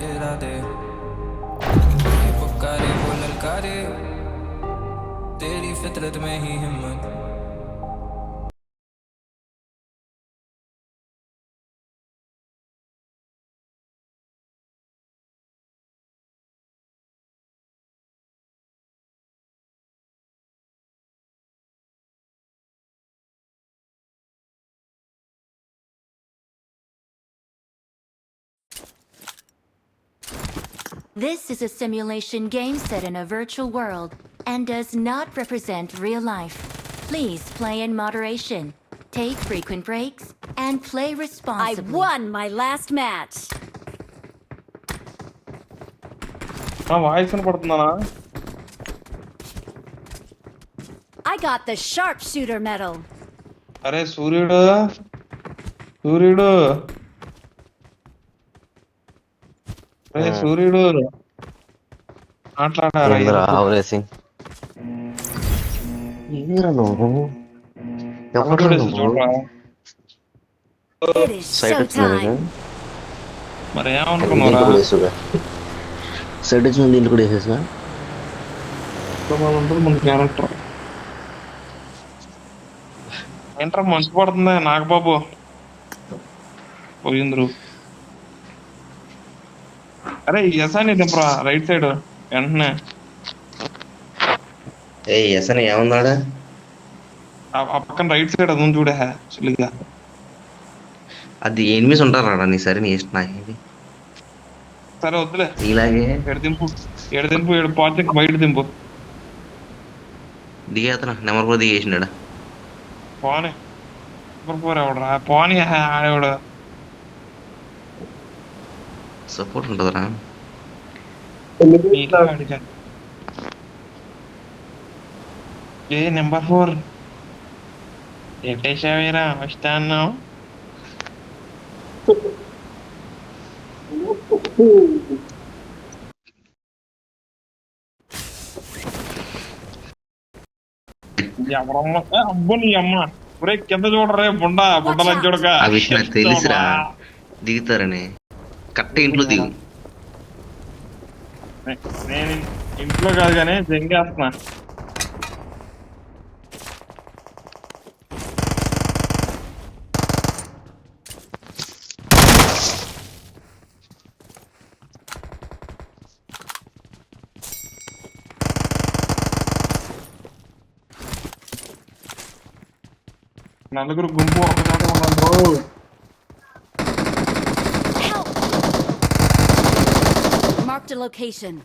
इरादे ये पुकारे वो ललकारे तेरी फितरत में ही हिम्मत This is a simulation game set in a virtual world and does not represent real life. Please play in moderation, take frequent breaks, and play responsibly. I won my last match. Voice వినపడుతుందా? I got the sharpshooter medal. అరే సూర్యుడు సూర్యుడు అరే సూర్యుడు మాట్లాడారా? చూడరా It is showtime. మరి ఏమనుకున్నారా? Set వచ్చిన దీంట్లో కూడా వేసేసా. మన క్యారెక్టర్ ఏంట్రా మంచి పడుతుంది నాగబాబు పోయింద్రు. అరే ఎసాని దింపరా రైట్ సైడ్ వెంటనే. ఎసని ఏమన్నాడా? ఆ పక్కన రైట్ సైడ్ అది చూడే చిల్లిగా. అది ఎనిమిస్ ఉంటారా నీ? సరే నీ ఇష్టం. నాకేంటి సరే వద్దులే. ఇలాగే ఏడు దింపు ఏడు పాత బయట దింపు. దిగేతన నెంబర్ కూడా దిగేసినాడా? పోనీ పోరా ఎవడరా పోనీ ఆడేవాడు. సపోర్ట్ ఉంటుందిరా. ఏ నెంబర్ 4 ఎట్టేసావేరా వస్తా అన్నావు. ఎవరమ్మ అబ్బో నీ అమ్మ ఒరే కింద చూడరే బుడ్డలని చూడక. ఆ విషయం నాకు తెలుసురా. దిగుతారని కరెక్ట్ ఇంట్లో దిగు. నేను ఇంట్లో కాదు కానీ జంగేస్తున్నా. నలుగురు గుంపు ఒకసారి ఉన్నారు. Help! Marked a location.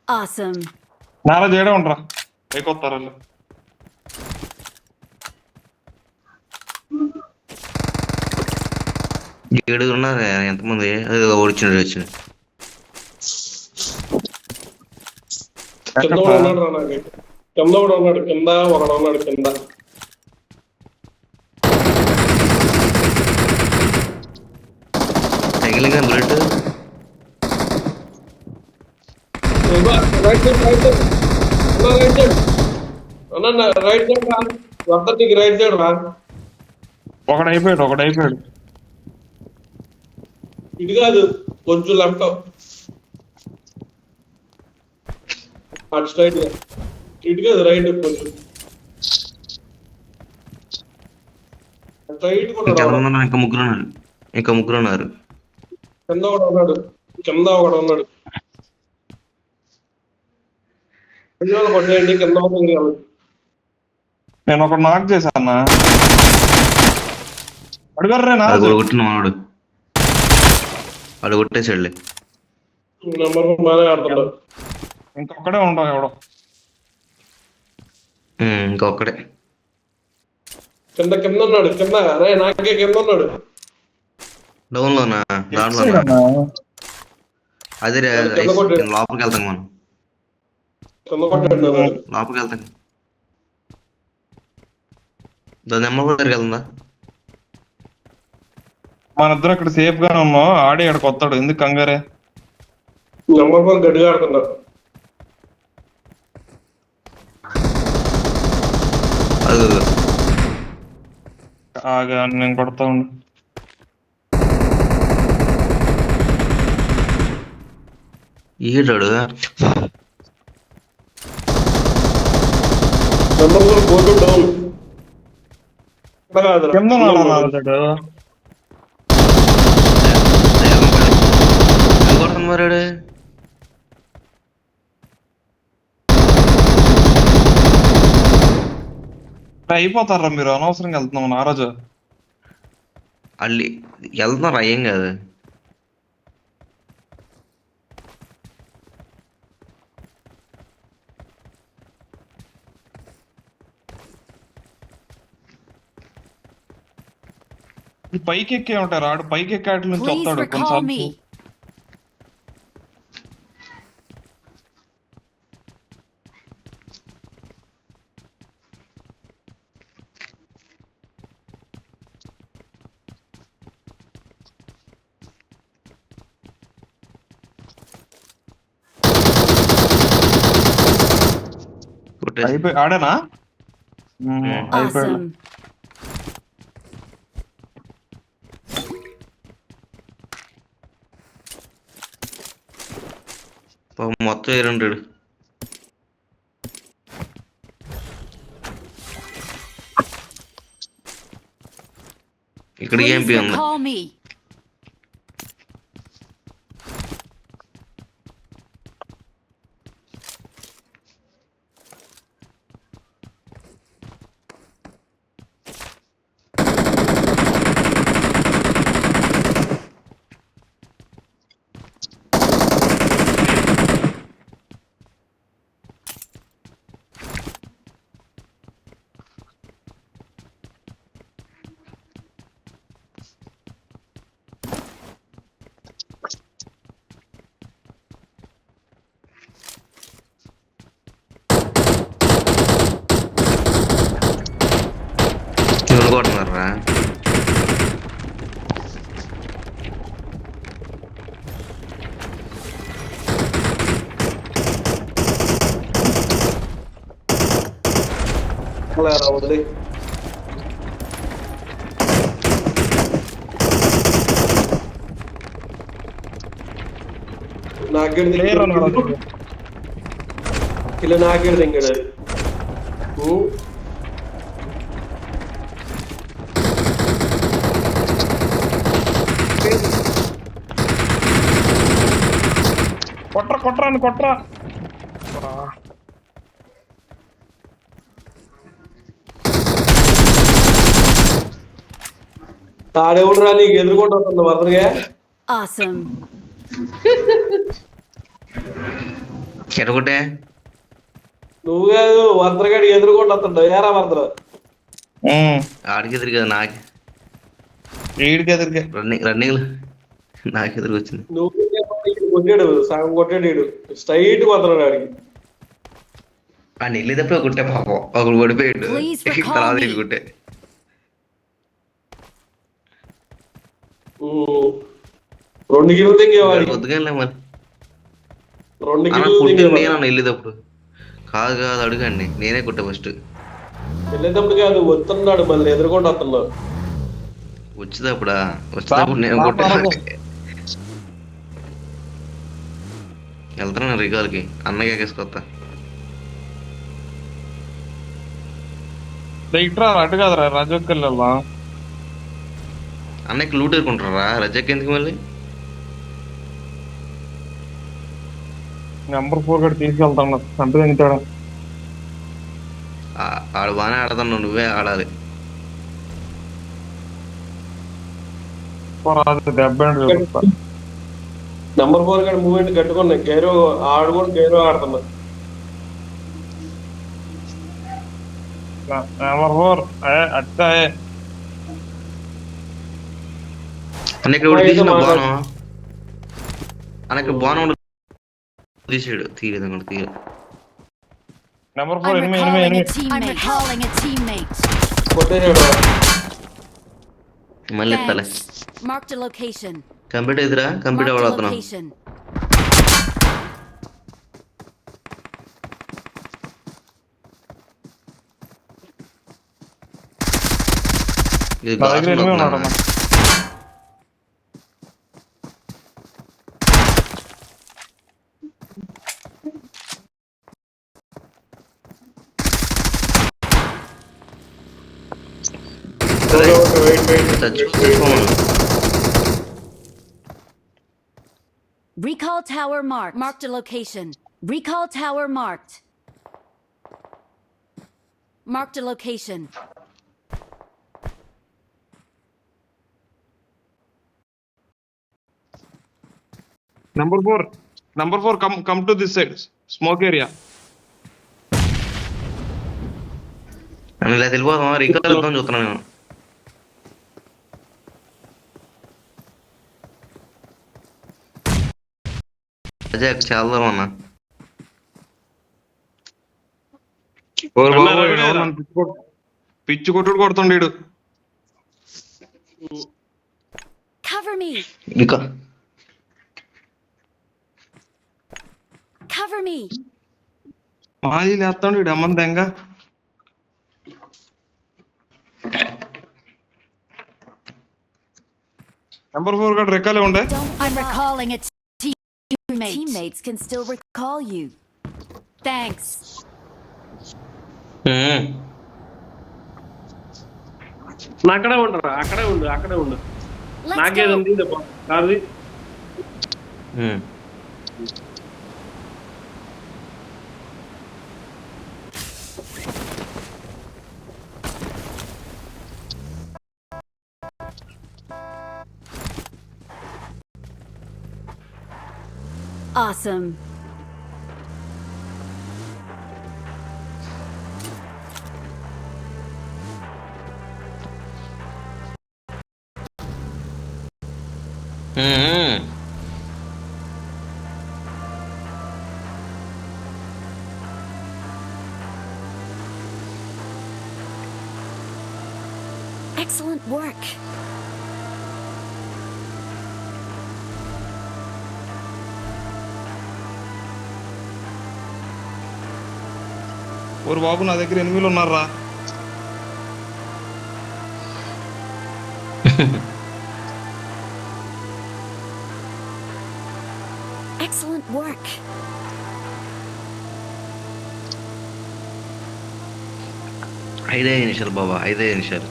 Awesome. Nara చేయడం ఉండరా అయిపోతారు. ఏడుగురు ఉన్నారు. ఎంతమంది? అది ఓడిచ్చినట్టు వచ్చింది. కింద కూడా ఉన్నాడు. కింద ఒకడు ఉన్నాడు. కింద తగిలిగా bullet. Right side right side రా. వద్దకి రైట్ సైడ్ రా. ఒకడైపోయాడు. ఇది కాదు కొంచెం లెఫ్ట్ అటు స్ట్రైట్ గా. ఇటు కాదు రైట్ కొంచెం స్ట్రైట్ కూడా. ఇంకా ముగ్గురు ఉన్నారు. కింద ఒకడు ఉన్నాడు. కొట్టేయండి కింద ఒకటి. నేను ఒకడు నాక్ చేశాను. వాడు కొట్టేసాడులే. నెంబర్ బాగా ఆడుతున్నాడు. ఇంకొక్కడే ఉండవు ఎవడో. ఇంకొక్కడే కింద ఉన్నాడు. అరే నాకే కింద ఉన్నాడు. డౌన్ లోనా? దాంట్లో అదే లోపలికి వెళ్తాం మనం. లోపలికి వెళ్తాం. దాని నెంబర్ కూడా దగ్గరికి వెళ్తుందా? మన ఇద్దరు ఇక్కడ సేఫ్ గానే ఉన్నాం. ఆడి ఇక్కడికి వస్తాడు, ఎందుకు కంగారే? నెంబర్ 4 గట్టిగా ఆడుతున్నా. అది ఆగా నేను కొడతా ఉండు. ఈడాడు నెంబర్ 4 బోర్డు డౌన్. ఇక్కడ కాదురా. కింద ఉన్నాడు అన్నాడు. కొడుతుంది మరాడు. అయిపోతారా మీరు? అనవసరంగా వెళ్తున్నాం నారాజు. అల్లి వెళ్తున్నారు అయ్యేం కాదు. ఈ పైకి ఎక్కే ఉంటారు, ఆడు పైకి ఎక్కాటి నుంచి Please వస్తాడు recall కొన్నిసార్లు. me. కొట్టేసి అయిపోయి ఆడేనా? అయిపోయాడు. Awesome. మొత్తం 200. ఇక్కడ Please ఎంపీ ఉంది. recall me. ఎవరు కొడుతున్నారా? అలా వదిలే. నాకేడు ప్లేయర్ ఉన్నాడు. ఇలా నాకేడు దింగాడు. కొట్రా కొట్రా అని కొట్రా. ఆడెవడు రా నీకు ఎదుర్కొంటా వరదగా. Awesome. చెడగొట్టే నువ్వు కాదు వరదగాడి ఎదుర్కొంటా. ఏరా వరదరా ఆడికి ఎదురు కదా, నాకు వీడికి ఎదురుగా రన్నింగ్ నాకు ఎదురు వచ్చింది. నువ్వు కొట్టాడు, సగం కొట్టాడు. వీడు స్ట్రైట్ కొడతాడు ఆడికి. ఆ వెళ్ళేటప్పుడు కొట్టే పాపం ఒకడు పడిపోయాడు. Please recall తర్వాత me. ఇది కొట్టే. 2 కిలోలు దింగేవాడి. పొద్దుగానే మరి 2 అన్న కిలోలు కుట్టింది దింగేవాడు. నేను వెళ్ళేటప్పుడు. కాదు కాదు అడుగండి, నేనే కుట్టా ఫస్ట్. వెళ్ళేటప్పుడు కాదు, వస్తున్నాడు మళ్ళీ ఎదుర్కొంటూ వస్తున్నాడు. వచ్చేటప్పుడా? వచ్చేటప్పుడు నేను కొట్టా. వెళ్తున్నా రికాల్కి, అన్నకి ఎక్కేసుకొస్తా. ఇట్రా అటు కాదురా, రాజోకి వెళ్ళా. అన్నకి లూట్ ఎదుర్కొంటారా? రజాక్ ఎందుకు మళ్ళీ? నెంబర్ 4 కూడా తీసుకెళ్తాను, అంటే తింటాడు. ఆడు బాగానే ఆడతాను, నువ్వే ఆడాలి. నెంబర్ 4 గారి మూమెంట్ కట్టుకున్నాయి. గైరో ఆడు కూడా గైరో ఆడుతున్నా. నెంబర్ 4 అట్టా అన్న ఇక్కడ ఒకటి తీసిన బాణం. అన్న ఇక్కడ బాణం తీసాడు. తీయలేదు అక్కడ తీయలేదు. నెంబర్ 4 I'm ఎనిమిది recalling a teammate. I'm recalling a teammate. కొట్టేసాడు. మళ్ళీ ఇస్తాలే. Thanks. Marked a location. Complete అయిద్దిరా, కంప్లీట్ Marked a అవ్వడుతున్నాం. location. ఇది నా దగ్గర గాజులు ఎనిమిది వస్తున్నా. ఉన్నాడు అన్న. చచ్చిపోమను. Recall tower marked. Marked a location. Recall tower marked. Marked a location. Number 4, come to this side, smoke area. అని ఇలా తెలిపోదాం, రికార్డ్ ఇద్దాం చూస్తున్నాను నేను. అజయ్ చాలా దూరం అన్న. ఓరు అన్న, బాబు, రవిడే ఎవరు రా. నన్ను పిచ్చి కొట్టుడు కొడుతుండీడు. Cover me. Cover me. మాది లేస్తాడు వీడు అమ్మని దెంగ. నెంబర్ 4 గడు రెక్కలే ఉండే. I'm recalling a teammate. Teammates can still recall you. Thanks. అక్కడే ఉండరా, అక్కడే ఉండు. Let's నాకేది go. ఉంది కాదు. Awesome. Excellent work. ఓరు బాబు, నా దగ్గర 8 ఉన్నారా. Excellent work. ఐదే నిమిషాలు బాబా, 5 నిమిషాలు.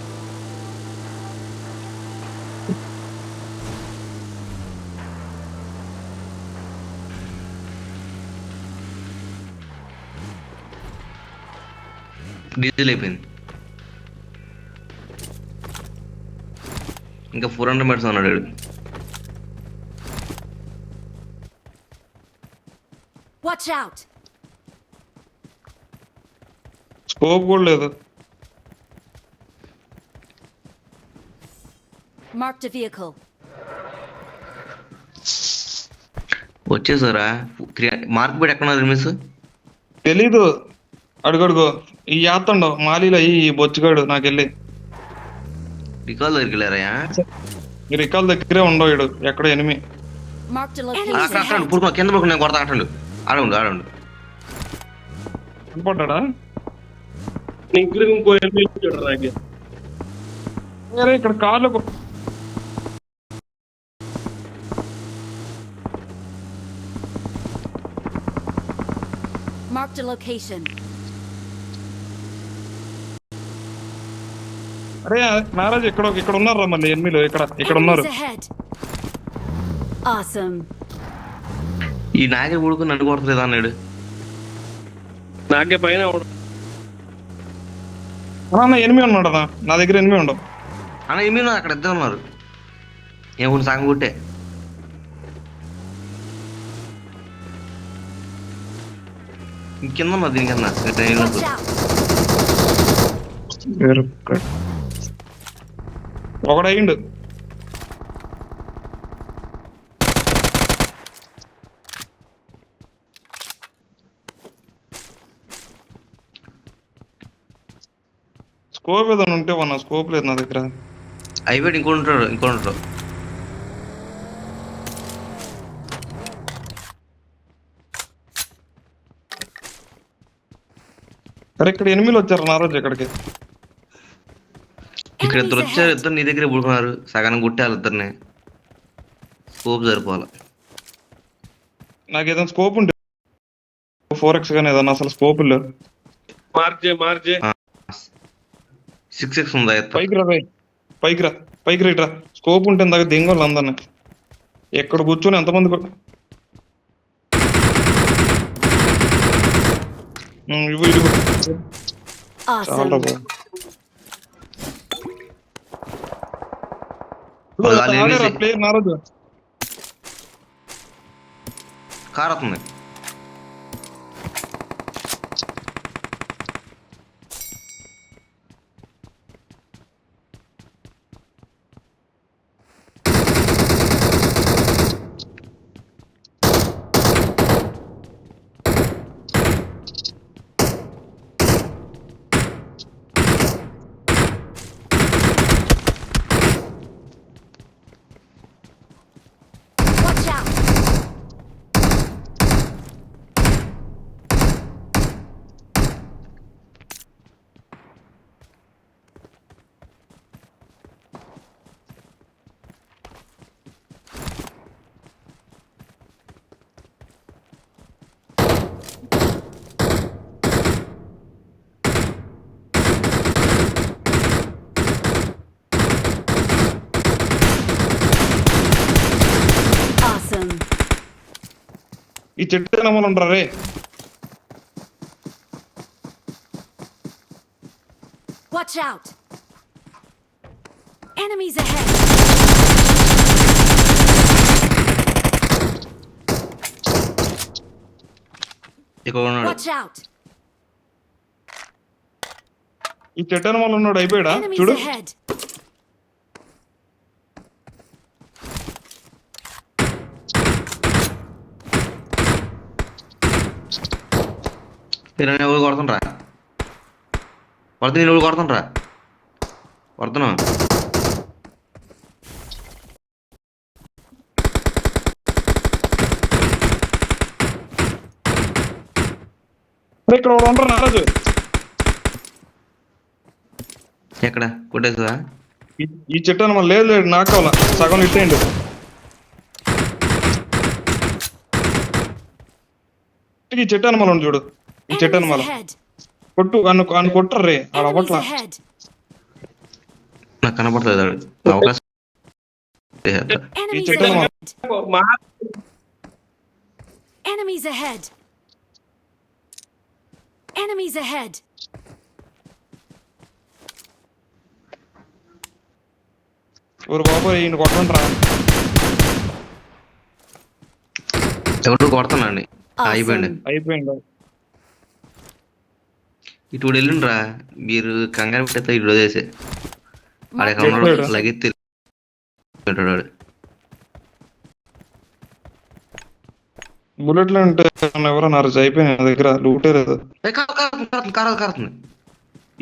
డీజిల్ అయిపోయింది. ఇంకా 400 మీటర్స్ అన్నాడు వీడు. Watch out. స్కోప్ కూడా లేదు. Marked a vehicle. వచ్చేసారా? మార్క్ పెట్టి ఎక్కడ మిస్? తెలీదు. అడుగడుగో ఈ యాత్తండో మాలీలో ఈ బొచ్చుగాడు నాకెళ్ళి. రికాల్ దగ్గరికి వెళ్ళారా? ఈ రికాల్ దగ్గరే ఉండవు వీడు, ఎక్కడ ఎనిమి. Marked a అక్కడ location. అట్టండి, పుడుకో కింద పడుకుని నేను కొడతా. అట్టండు, ఆడండు. కనపడ్డా? ఇంకో ఎనిమిది చూడరా నాకే. వేరే ఇక్కడ కార్లో Marked a location. అరే నారాజ్ ఇక్కడ ఉన్నారా మళ్ళీ ఎనిమిలో? ఇక్కడ ఉన్నారు. Enemies ahead. Awesome. ఈ నాగే పుడుకుని నన్ను కొడతలేదు అన్నాడు. నాకే పైన అన్న ఎనిమి ఉన్నాడు అన్న, నా దగ్గర ఎనిమి ఉండవు. అన్న ఏమీ అక్కడ ఇద్దరు ఉన్నారు. ఏం కొన్ని సాంగ్ కొట్టే. ఇంకింద ఉన్నా దీనికన్నా Watch out. ఒకడు అయ్యిండు. స్కోప్ ఏదైనా ఉంటే వన్న, స్కోప్ లేదు నా దగ్గర. అయిపోయాడు, ఇంకోటి ఉంటాడు, ఇంకోటి ఉంటాడు. అరే ఇక్కడ ఎనిమిది వచ్చారు నా రోజు ఇక్కడికి. ఇక్కడ ఇద్దరు వచ్చారు, ఇద్దరు నీ దగ్గరే పడుకున్నారు. సగానం కొట్టాలి ఇద్దరిని. స్కోప్ సరిపోవాలి. నాకు ఏదైనా స్కోప్ ఉంటే 4x కానీ ఏదన్నా అసలు స్కోప్ లేదు. మార్చే 6x ఉందా ఎత్త? పైకి రా పైకి రా స్కోప్ ఉంటే ఇందాక దింగోళ్ళు అందరినీ ఎక్కడ కూర్చొని ఎంతమంది ఇవ్వు Awesome. చాలా ప్లేయర్ నా రోజు కార్ వస్తుంది. Watch out. Awesome. ఈ చెట్టు నమ్మలు ఉండరా రే. Watch out. Enemies ahead. ఇక్కడ ఉన్నాడు. Watch out. ఈ చెట్టు నమ్మలు ఉన్నాడు అయిపోయాడా Enemies చూడు. ahead. నేను ఎవరు కొడుతుండ్రా? నేను ఎవరు కొడుతుండ్రా? కొడుతున్నా. అరే ఇక్కడ ఒకడు ఉండరు నా రోజు. ఎక్కడ కొట్టేసా? ఈ చెట్టు నమ్మలు లేదు నాకు కావాలా సగం ఇట్టేయండి. ఈ చెట్టు అనమాల ఉంది చూడు. ఈ చెట్టు Enemies అనమాల ahead. కొట్టు అన్ను కొట్టరు రే ఆడ Enemies అవ్వట్లా. ahead. నాకు కనపడలేదు ఆడు. అవకాశం Enemies చెట్టు అనమాల ahead. Enemies ahead. Enemies ahead. ఊరు బాబు ఈయన కొట్టండి రా. ఎవరు కొడుతున్నాండి? అయిపోయింది. అయిపోయింది. ఇటు వెళ్ళిండ్రా మీరు కంగారు పెట్టేస్తా ఇటు వదిలేసే. ఆడెక్కడ ఉన్నాడు లగెత్తి వాడు. బుల్లెట్లు ఉంటే ఎవరో నరజు అయిపోయినాయి నా దగ్గర లూటే లేదు. కారుతుంది.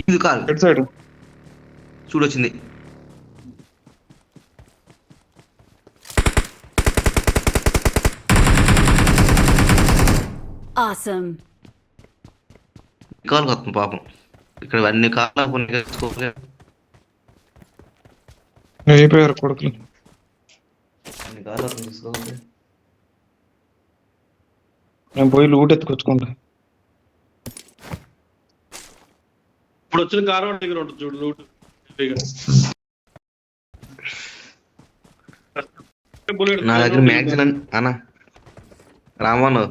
ఇది కారు ఎటు సైడ్ చూడొచ్చింది. Awesome. కాలు వస్తుంది పాపం. ఇక్కడ అన్ని కాళ్ళు అయిపోయారు కొడుకులు. అన్ని కాళ్ళు వస్తుంది తీసుకోవాలి. నేను పోయి లూట్ ఎత్తుకొచ్చుకుంటా. ఇప్పుడు వచ్చిన కారు వాడి దగ్గర ఉంటుంది చూడు లూట్. నా దగ్గర మ్యాగజైన్ అన్న రామాను,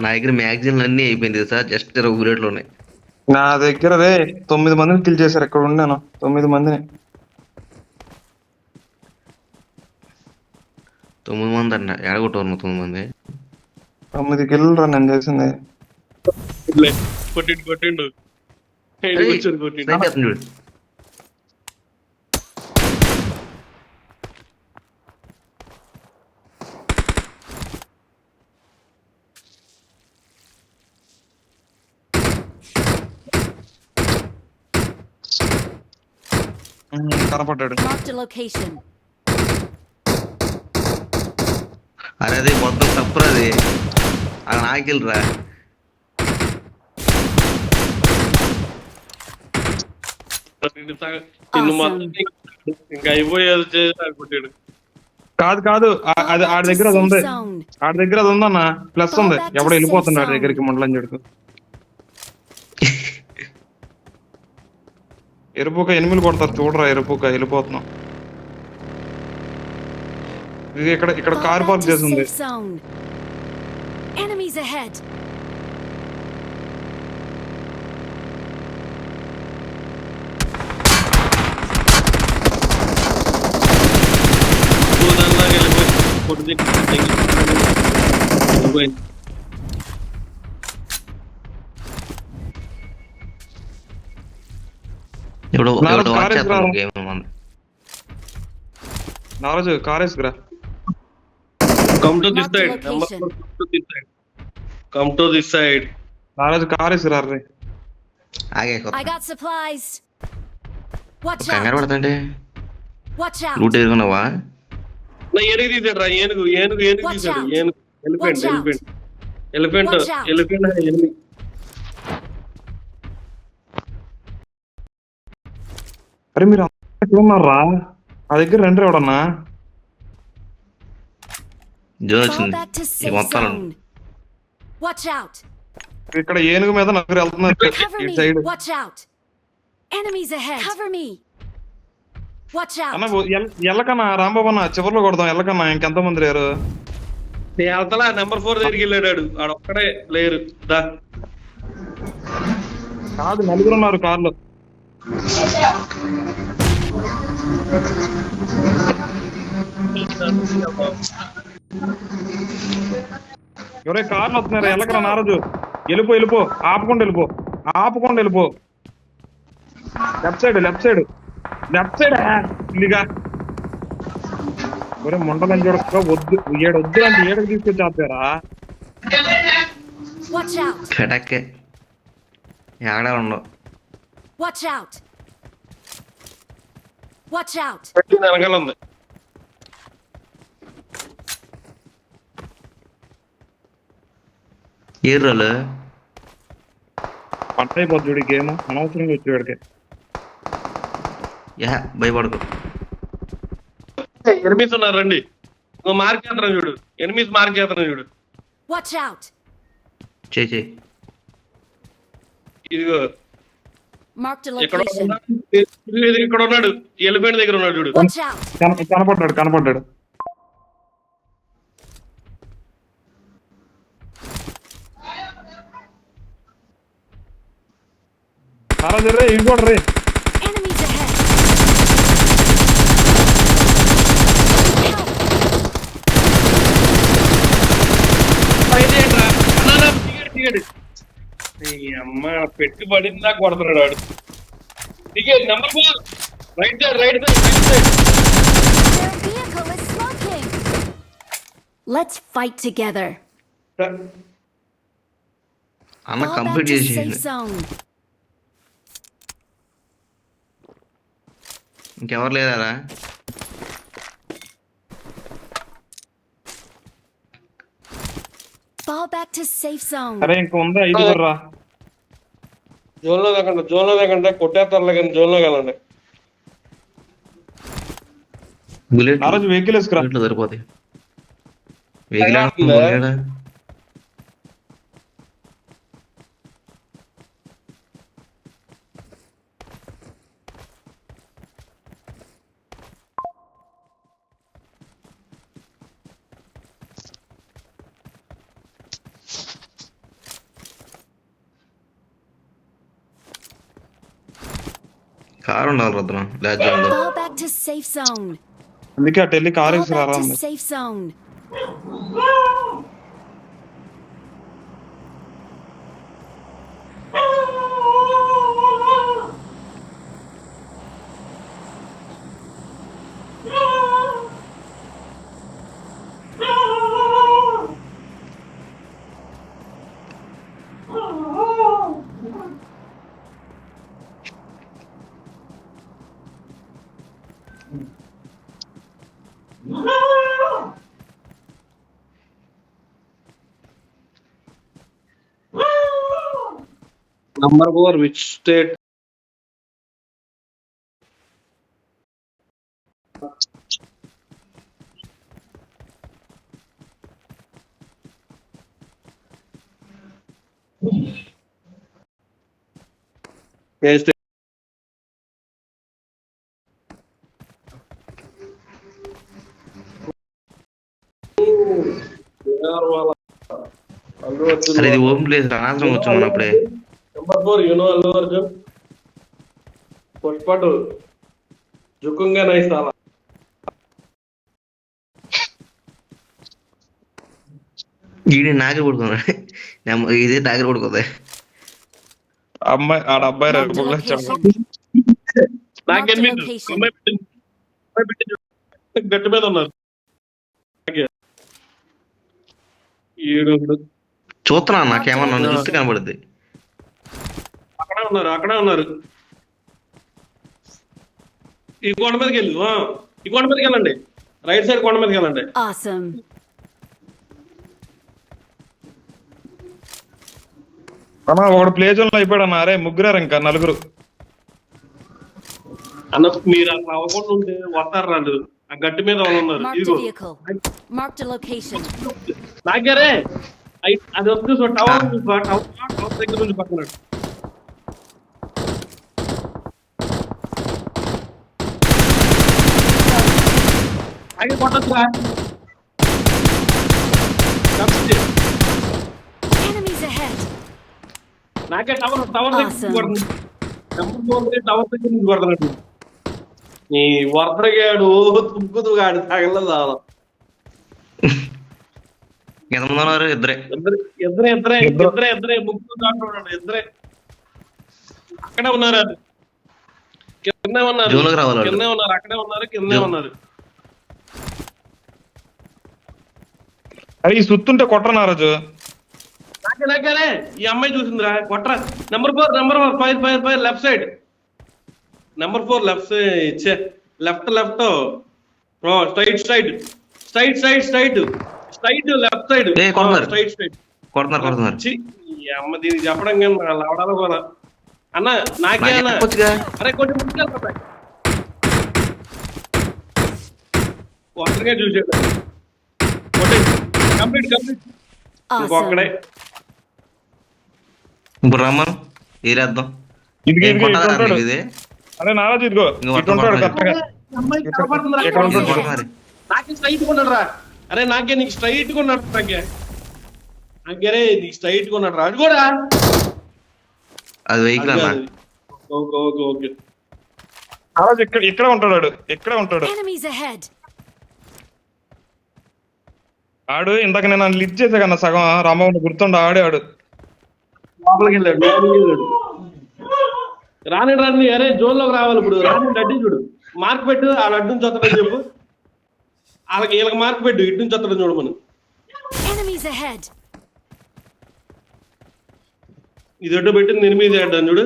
నా దగ్గర మ్యాగజైన్లు అన్నీ అయిపోయింది సార్. జస్ట్ 20 బుల్లెట్లు ఉన్నాయి నా దగ్గర. రే 9 మందిని కిల్ చేశారు. ఎక్కడ ఉన్నాను 9 మందిని. 9 మంది అంట. ఎడగొట్టారు 9 మంది. 9 కిల్లు రా నేను చేసింది. కొట్టిండు కొట్టిండు. స్నైప్ చేస్తుంది చూడు. కనపడ్డాడు. Marked a location. అరే అది మొత్తం తప్పురా అది. అది నాకెళ్ళరా. ఇంకా అయిపోయేది చేసి కొట్టాడు. కాదు అది ఆడి దగ్గర అది ఉంది. ఆడి దగ్గర అది ఉందన్న, ప్లస్ ఉంది. ఎవడో వెళ్ళిపోతుంది ఆడి దగ్గరికి ముండలని చెడుకు. ఎరుపుక ఎనిమిది కొడతారు చూడరా. ఎరుపుక వెళ్ళిపోతున్నాం. ఇది ఇక్కడ కార్ పార్క్ చేసి ఉంది. Enemies ahead. నారాజు కార్ వేసుకురా. Come to this side. Come to this side. నారాజు కార్ వేసుకురా. రే ఆగే I got supplies. Watch కంగారు out. పడుతుంటే Watch out. లూట్ ఎదుర్కొన్నావా? నా ఏనుగు తీసాడు రా. ఏనుగు తీసాడు. ఏనుగు ఎలిఫెంట్ ఎనిమి. అరే మీరు ఎక్కడ ఉన్నారా? ఆ దగ్గర రండి ఎవడన్నా. జోన్ Fall వచ్చింది. back to ఈ safe మొత్తాలు zone. Watch out. ఇక్కడ ఏనుగు మీద నలుగురు వెళ్తున్నారు Cover ఇటు me. Side. Watch out. Enemies ahead. Cover me. Watch అన్న out. ఎల్లకన్నా రాంబాబు అన్న చివర్లో కొడదాం. ఎల్లకన్నా ఇంకెంత మంది లేరు. నేను వెళ్తలా. నెంబర్ 4 దగ్గరికి వెళ్ళాడు. ఆడొక్కడే లేరు. దా కాదు నలుగురు ఉన్నారు కార్లో. ఎవరే కార్లు వస్తున్నారా? ఎల్లకరా నారాజు. వెళ్ళిపో ఆపకుండా వెళ్ళిపో. లెఫ్ట్ సైడ్ ఇల్లిగా. ఒరే ముండలని చూడక వద్దు. వద్దు అంటే ఏడకు తీసుకొచ్చి ఆపారా? Watch out. కటక్కే ఆడ ఉండవు. Watch out. Watch out. వెనకాల ఉంది. ఏ రోలు పంట అయిపోద్ది చూడు గేమ్. అనవసరంగా వచ్చి వాడికి. భయపడకు. ఎనిమిస్ ఉన్నారు రండి. మార్క్ చేస్తాను చూడు. ఎనిమిస్ మార్క్ చేస్తాను చూడు. Watch out. చేయి ఇదిగో Marked a ఇక్కడ location. ఇక్కడ ఉన్నాడు. ఎలిఫెంట్ దగ్గర ఉన్నాడు చూడు. Watch out. కనపడ్డాడు. నారాజు రే ఇంకోటి రే. Enemies ahead. దిగాడు. అమ్మ పెట్టి పడిందా కొడుతున్నాడు వాడు. దిగాడు. Number 4 right side. Their vehicle is smoking. Let's fight together. అన్న Fall back కంప్లీట్ to చేసి safe zone. ఇంకెవరు లేరా? Fall back to safe zone. అరే ఇంక ఉందా? 5 రా. జోన్ లో దగ్గర కొట్టేస్తారులే కానీ జోన్ లో వెళ్ళండి. బుల్లెట్ నారాజు వెహికల్ వేసుకురా. సరిపోతాయి. వెహికల్ కారు ఉండాలి Rudram. Fall back to safe zone. అందుకే అటు వెళ్ళి car Fall వేసుకురా. back to safe zone. Number 4, which state? A state? Allu Arjun అరే ఇది ఓపెన్ ప్లేస్ అనవసరం వచ్చాం మనం అప్పుడే. Number 4, you know Allu Arjun? Pushpa 2. Jukunga nahi sala. ఈడి నాగర్ పడుకున్నాడు, ఇదే నాగర్ పడుకుంది. అమ్మాయి ఆడ అబ్బాయి రా, Marked a బుల్లెట్ location. నాకు Marked a ఎనిమిది location. అమ్మాయి పెట్టి గట్టి మీద ఉన్నారు. ఈడు చూస్తున్నా నాకేమన్నా చూస్తే కనబడుద్ది. అక్కడే ఉన్నారు. ఈ కొండ మీదకి వెళ్ళు, ఈ కొండ మీదకి వెళ్ళండి, రైట్ సైడ్ కొండ మీదకి వెళ్ళండి. Awesome. అన్నా ఒకడు ప్లే జోన్ లో అయిపోయాడు అన్న. అరే ముగ్గురారు ఇంకా నలుగురు. అన్న మీరు అట్లా అవ్వకుండా ఉంటే వస్తారు రాళ్ళు. ఆ గట్టి మీద వాళ్ళు ఉన్నారు. Marked ఇదిగో a vehicle. Marked a location. నాగరే అది వస్తుంది. సో టవర్ దగ్గర నుంచి పక్కన ఆగి కొట్టొచ్చురా. Enemies ahead. నాకే టవర్ దగ్గర నుంచి Awesome. కొడుతుంది. టవర్ దగ్గర నుంచి కొడుతున్నట్టు. నీ వరదగాడు తుగ్గుతుగాడు తగలదు. ఎంతమంది ఉన్నారు? ఇద్దరే. ఇద్దరే ముగ్గురు దాంట్లో ఇద్దరే అక్కడే ఉన్నారు. కిందే ఉన్నారు, జోన్లోకి రావాలి వాళ్ళు. కిందే ఉన్నారు, అక్కడే ఉన్నారు, కిందే ఉన్నారు. అరే ఈ సుత్తుంటే కొట్టరా నారాజు. నాకే ఈ అమ్మాయి చూసిందిరా, కొట్రా. Number 4 fire left side. Number 4 left side, left straight left side. ఏ, కొడుతున్నారు. స్ట్రైట్ కొడుతున్నారు. ఈ అమ్మ దీనికి చెప్పడం కానీ లావడాలో కూడా. అన్న నాకే అన్న, చెప్పొచ్చుగా. అరే కొంచెం ముందుకెళ్తా. ఒక్కడిగా చూసాడు. కంప్లీట్ ఇంకొక్కడే. Awesome. ఇప్పుడు రమ్మను ఏరేద్దాం. ఇదిగో ఏం ఇదిగో కొట్టాలి ఇటు ఉంటాడు. ఇది? అరే నారాజు ఇదిగో ఇంకో ఇటు ఉంటాడు పట్టుకో. కరెక్ట్గా. అమ్మాయి కనపడుతుందిరా. ఇక్కడ ఇది ఉంటాడు. కొడుతున్నారు. నాకే స్ట్రైట్ గా ఉన్నాడు రా. అరే నాకే నీకు స్ట్రైట్ గా ఉన్నాడు. నాకే నీకు స్ట్రైట్ గా ఉన్నాడు రా. అది కూడా అది వెహికల్ అన్న. ఓకే నారాజు ఇక్కడ ఉంటాడు. ఇక్కడే ఉంటాడు Enemies ahead. ఆడు. ఇందాక నేను లిఫ్ట్ చేసా కన్నా సగం రామబాబు గుర్తుండ ఆడు. లోపలికి వెళ్ళాడు. రాని అరే జోన్ లోకి రావాలి. ఇప్పుడు రాని అడ్డు చూడు, మార్క్ పెట్టు. ఆ అడ్డు నుంచి వస్తాడని చెప్పు. వీళ్ళకి మార్క్ పెట్టు, ఇటు నుంచి వస్తాడని చూడు. మనం Enemies ahead. ఇది అడ్డు పెట్టింది 8 అడ్డు చూడు.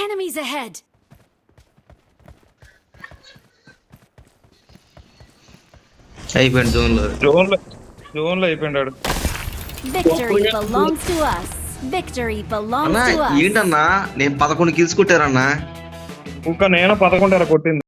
Enemies ahead. అయిపోయింది జోన్ లో అయిపోయాడు. Victory belongs to us. Victory belongs అన్నా to us. ఏంటన్నా నేను 11 కిల్స్ కొట్టారన్నా. ఇంకా నేను 11 కొట్టింది.